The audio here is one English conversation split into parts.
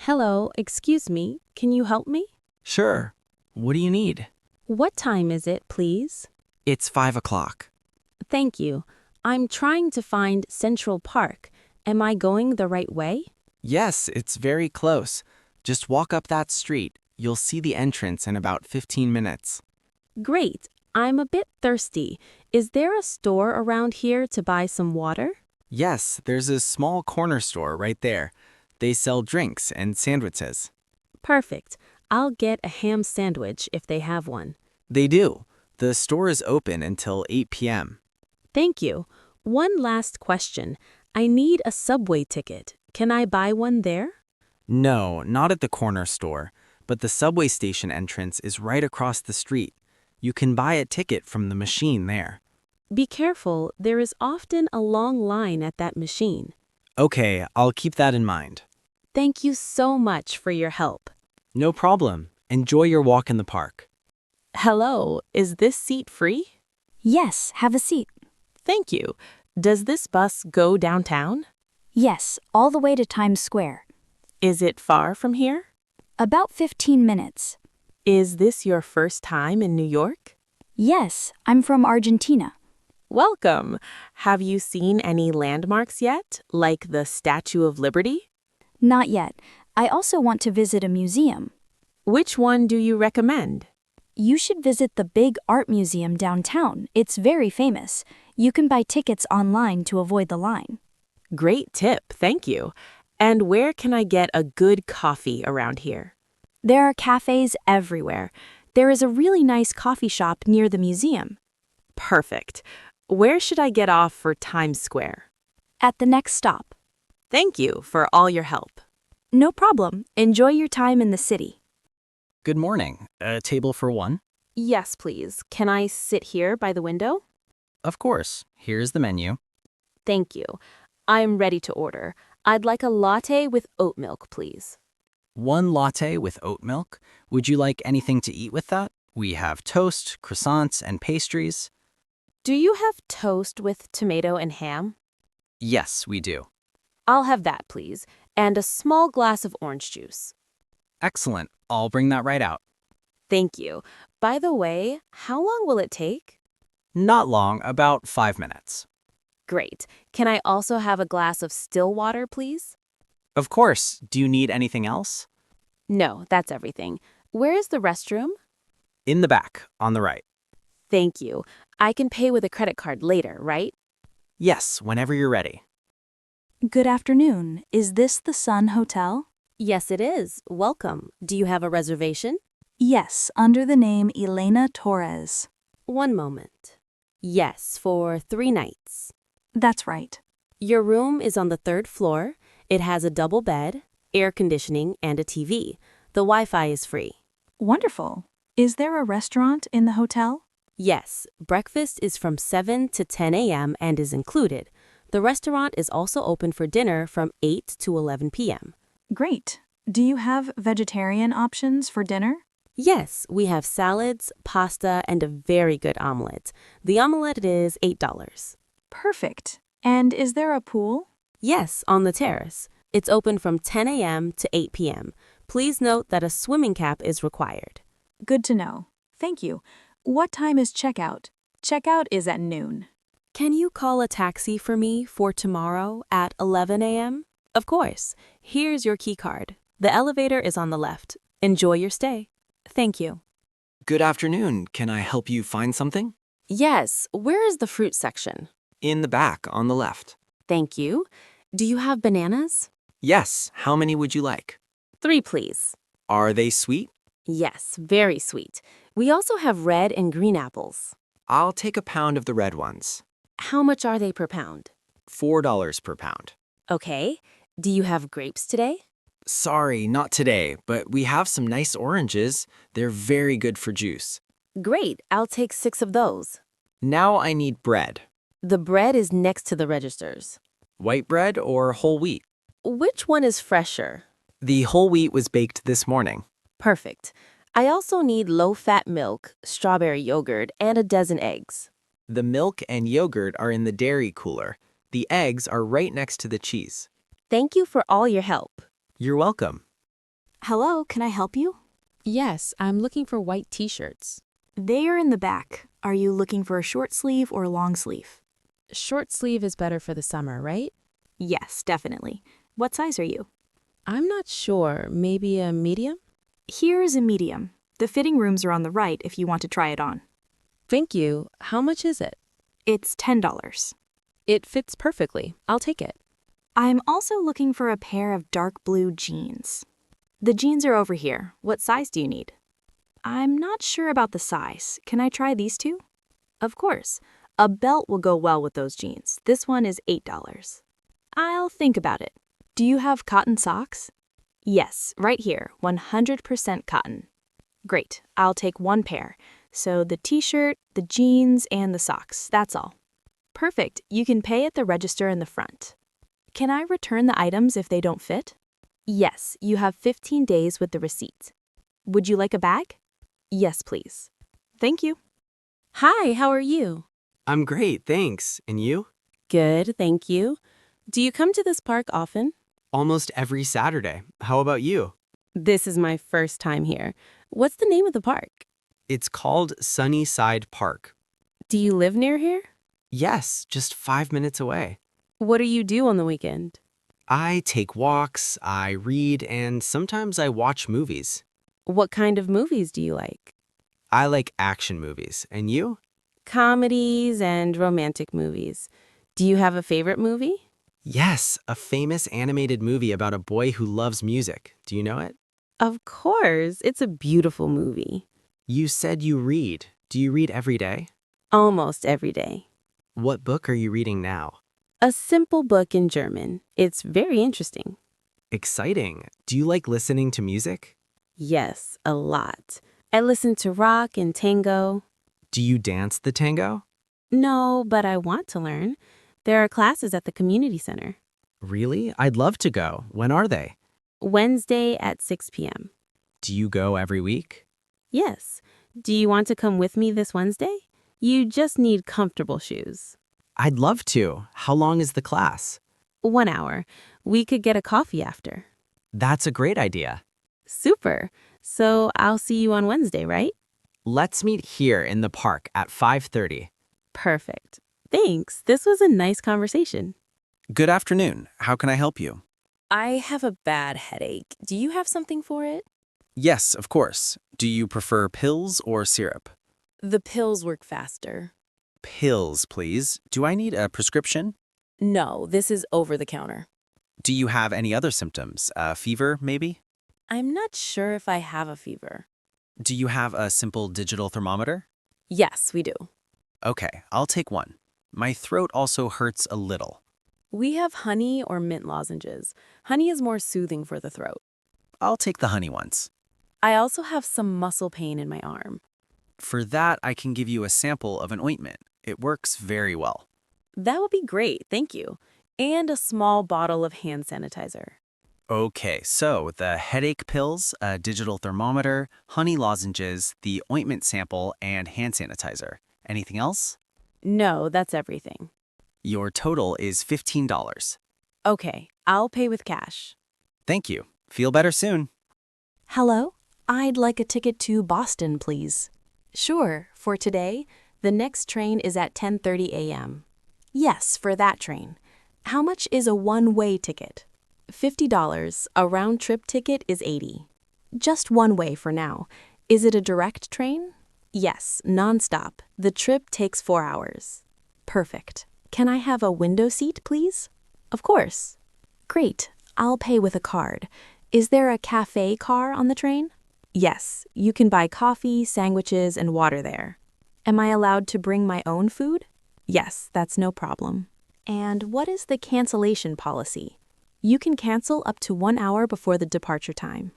Hello, excuse me, can you help me? Sure. What do you need? What time is it, please? It's 5 o'clock. Thank you. I'm trying to find Central Park. Am I going the right way? Yes, it's very close. Just walk up that street. You'll see the entrance in about 15 minutes. Great. I'm a bit thirsty. Is there a store around here to buy some water? Yes, there's a small corner store right there. They sell drinks and sandwiches. Perfect. I'll get a ham sandwich if they have one. They do. The store is open until 8 p.m. Thank you. One last question. I need a subway ticket. Can I buy one there? No, not at the corner store, but the subway station entrance is right across the street. You can buy a ticket from the machine there. Be careful, there is often a long line at that machine. Okay, I'll keep that in mind. Thank you so much for your help. No problem. Enjoy your walk in the park. Hello, is this seat free? Yes, have a seat. Thank you. Does this bus go downtown? Yes, all the way to Times Square. Is it far from here? About 15 minutes. Is this your first time in New York? Yes, I'm from Argentina. Welcome. Have you seen any landmarks yet, like the Statue of Liberty? Not yet. I also want to visit a museum. Which one do you recommend? You should visit the big art museum downtown. It's very famous. You can buy tickets online to avoid the line. Great tip, thank you. And where can I get a good coffee around here? There are cafes everywhere. There is a really nice coffee shop near the museum. Perfect. Where should I get off for Times Square? At the next stop. Thank you for all your help. No problem. Enjoy your time in the city. Good morning. A table for one? Yes, please. Can I sit here by the window? Of course. Here's the menu. Thank you. I'm ready to order. I'd like a latte with oat milk, please. One latte with oat milk. Would you like anything to eat with that? We have toast, croissants, and pastries. Do you have toast with tomato and ham? Yes, we do. I'll have that, please, and a small glass of orange juice. Excellent. I'll bring that right out. Thank you. By the way, how long will it take? Not long, about 5 minutes. Great. Can I also have a glass of still water, please? Of course. Do you need anything else? No, that's everything. Where is the restroom? In the back, on the right. Thank you. I can pay with a credit card later, right? Yes, whenever you're ready. Good afternoon. Is this the Sun Hotel? Yes, it is. Welcome. Do you have a reservation? Yes, under the name Elena Torres. One moment. Yes, for 3 nights. That's right. Your room is on the 3rd floor. It has a double bed, air conditioning, and a TV. The Wi-Fi is free. Wonderful. Is there a restaurant in the hotel? Yes, breakfast is from 7 to 10 a.m. and is included. The restaurant is also open for dinner from 8 to 11 p.m. Great. Do you have vegetarian options for dinner? Yes, we have salads, pasta, and a very good omelet. The omelet is $8. Perfect. And is there a pool? Yes, on the terrace. It's open from 10 a.m. to 8 p.m. Please note that a swimming cap is required. Good to know. Thank you. What time is checkout? Checkout is at noon. Can you call a taxi for me for tomorrow at 11 a.m.? Of course. Here's your key card. The elevator is on the left. Enjoy your stay. Thank you. Good afternoon. Can I help you find something? Yes, where is the fruit section? In the back, on the left. Thank you. Do you have bananas? Yes. How many would you like? 3, please. Are they sweet? Yes, very sweet. We also have red and green apples. I'll take a pound of the red ones. How much are they per pound? $4 per pound. Okay. Do you have grapes today? Sorry, not today, but we have some nice oranges. They're very good for juice. Great, I'll take 6 of those. Now I need bread. The bread is next to the registers. White bread or whole wheat? Which one is fresher? The whole wheat was baked this morning. Perfect. I also need low-fat milk, strawberry yogurt, and a dozen eggs. The milk and yogurt are in the dairy cooler. The eggs are right next to the cheese. Thank you for all your help. You're welcome. Hello, can I help you? Yes, I'm looking for white t-shirts. They are in the back. Are you looking for a short sleeve or a long sleeve? Short sleeve is better for the summer, right? Yes, definitely. What size are you? I'm not sure. Maybe a medium? Here is a medium. The fitting rooms are on the right if you want to try it on. Thank you. How much is it? It's $10. It fits perfectly. I'll take it. I'm also looking for a pair of dark blue jeans. The jeans are over here. What size do you need? I'm not sure about the size. Can I try these two? Of course. A belt will go well with those jeans. This one is $8. I'll think about it. Do you have cotton socks? Yes, right here, 100% cotton. Great, I'll take one pair. So the t-shirt, the jeans, and the socks, that's all. Perfect, you can pay at the register in the front. Can I return the items if they don't fit? Yes, you have 15 days with the receipt. Would you like a bag? Yes, please. Thank you. Hi, how are you? I'm great, thanks. And you? Good, thank you. Do you come to this park often? Almost every Saturday. How about you? This is my first time here. What's the name of the park? It's called Sunnyside Park. Do you live near here? Yes, just 5 minutes away. What do you do on the weekend? I take walks, I read, and sometimes I watch movies. What kind of movies do you like? I like action movies. And you? Comedies and romantic movies. Do you have a favorite movie? Yes, a famous animated movie about a boy who loves music. Do you know it? Of course, it's a beautiful movie. You said you read. Do you read every day? Almost every day. What book are you reading now? A simple book in German. It's very interesting. Exciting. Do you like listening to music? Yes, a lot. I listen to rock and tango. Do you dance the tango? No, but I want to learn. There are classes at the community center. Really? I'd love to go. When are they? Wednesday at 6 p.m. Do you go every week? Yes. Do you want to come with me this Wednesday? You just need comfortable shoes. I'd love to. How long is the class? 1 hour. We could get a coffee after. That's a great idea. Super. So I'll see you on Wednesday, right? Let's meet here in the park at 5:30. Perfect. Thanks. This was a nice conversation. Good afternoon. How can I help you? I have a bad headache. Do you have something for it? Yes, of course. Do you prefer pills or syrup? The pills work faster. Pills, please. Do I need a prescription? No, this is over the counter. Do you have any other symptoms? Fever, maybe? I'm not sure if I have a fever. Do you have a simple digital thermometer? Yes, we do. Okay, I'll take one. My throat also hurts a little. We have honey or mint lozenges. Honey is more soothing for the throat. I'll take the honey ones. I also have some muscle pain in my arm. For that, I can give you a sample of an ointment. It works very well. That would be great, thank you. And a small bottle of hand sanitizer. Okay, so the headache pills, a digital thermometer, honey lozenges, the ointment sample, and hand sanitizer. Anything else? No, that's everything. Your total is $15. Okay, I'll pay with cash. Thank you. Feel better soon. Hello? I'd like a ticket to Boston, please. Sure. For today, the next train is at 10:30 a.m. Yes, for that train. How much is a one-way ticket? $50. A round-trip ticket is $80. Just one way for now. Is it a direct train? Yes, nonstop. The trip takes 4 hours. Perfect. Can I have a window seat, please? Of course. Great. I'll pay with a card. Is there a cafe car on the train? Yes, you can buy coffee, sandwiches, and water there. Am I allowed to bring my own food? Yes, that's no problem. And what is the cancellation policy? You can cancel up to 1 hour before the departure time.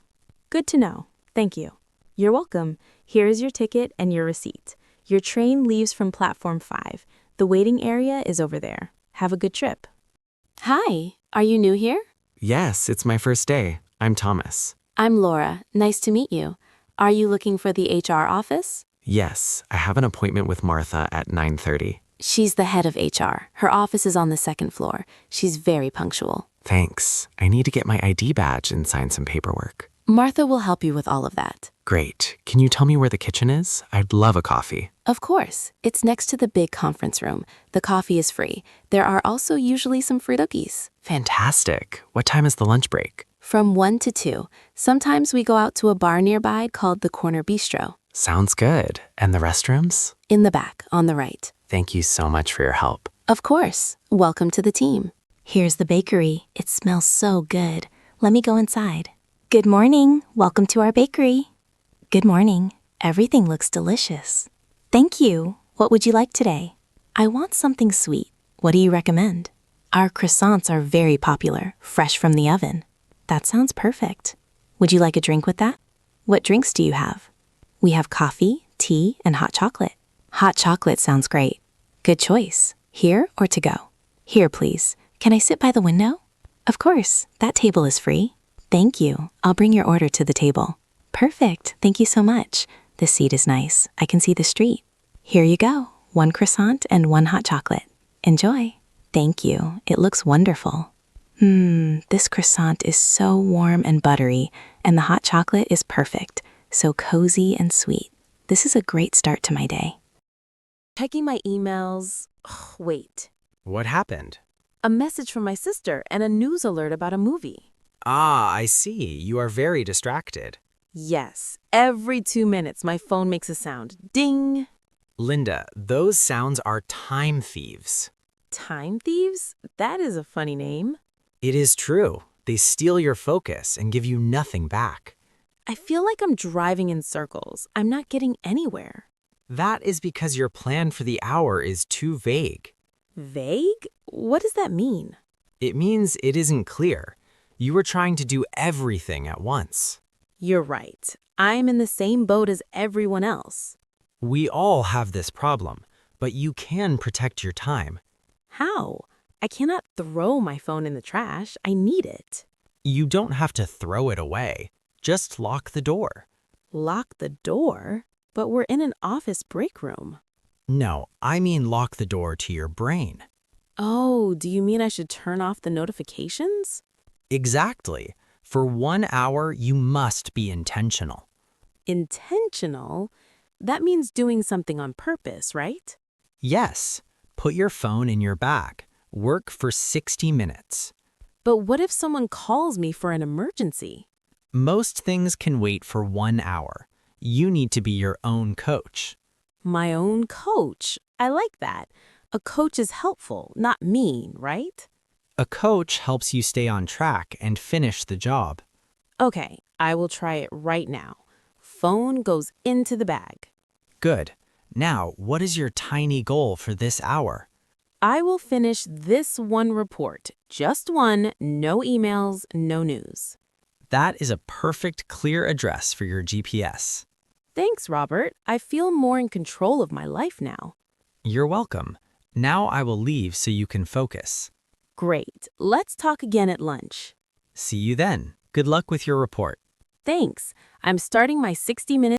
Good to know. Thank you. You're welcome. Here is your ticket and your receipt. Your train leaves from platform 5. The waiting area is over there. Have a good trip. Hi, are you new here? Yes, it's my first day. I'm Thomas. I'm Laura. Nice to meet you. Are you looking for the HR office? Yes, I have an appointment with Martha at 9:30. She's the head of HR. Her office is on the 2nd floor. She's very punctual. Thanks. I need to get my ID badge and sign some paperwork. Martha will help you with all of that. Great. Can you tell me where the kitchen is? I'd love a coffee. Of course. It's next to the big conference room. The coffee is free. There are also usually some fruitcakes. Fantastic. What time is the lunch break? From 1 to 2. Sometimes we go out to a bar nearby called the Corner Bistro. Sounds good. And the restrooms? In the back, on the right. Thank you so much for your help. Of course. Welcome to the team. Here's the bakery. It smells so good. Let me go inside. Good morning. Welcome to our bakery. Good morning. Everything looks delicious. Thank you. What would you like today? I want something sweet. What do you recommend? Our croissants are very popular, fresh from the oven. That sounds perfect. Would you like a drink with that? What drinks do you have? We have coffee, tea, and hot chocolate. Hot chocolate sounds great. Good choice. Here or to go? Here, please. Can I sit by the window? Of course. That table is free. Thank you. I'll bring your order to the table. Perfect. Thank you so much. This seat is nice. I can see the street. Here you go. 1 croissant and 1 hot chocolate. Enjoy. Thank you. It looks wonderful. This croissant is so warm and buttery, and the hot chocolate is perfect. So cozy and sweet. This is a great start to my day. Checking my emails. Wait. What happened? A message from my sister and a news alert about a movie. Ah, I see. You are very distracted. Yes, every 2 minutes my phone makes a sound. Ding! Linda, those sounds are time thieves. Time thieves? That is a funny name. It is true. They steal your focus and give you nothing back. I feel like I'm driving in circles. I'm not getting anywhere. That is because your plan for the hour is too vague. Vague? What does that mean? It means it isn't clear. You were trying to do everything at once. You're right. I'm in the same boat as everyone else. We all have this problem, but you can protect your time. How? I cannot throw my phone in the trash. I need it. You don't have to throw it away. Just lock the door. Lock the door? But we're in an office break room. No, I mean lock the door to your brain. Oh, do you mean I should turn off the notifications? Exactly. For 1 hour, you must be intentional. Intentional? That means doing something on purpose, right? Yes. Put your phone in your bag. Work for 60 minutes. But what if someone calls me for an emergency? Most things can wait for 1 hour. You need to be your own coach. My own coach. I like that. A coach is helpful, not mean, right? A coach helps you stay on track and finish the job. Okay, I will try it right now. Phone goes into the bag. Good. Now, what is your tiny goal for this hour? I will finish this one report. Just one, no emails, no news. That is a perfect, clear address for your GPS. Thanks, Robert. I feel more in control of my life now. You're welcome. Now I will leave so you can focus. Great. Let's talk again at lunch. See you then. Good luck with your report. Thanks. I'm starting my 60-minute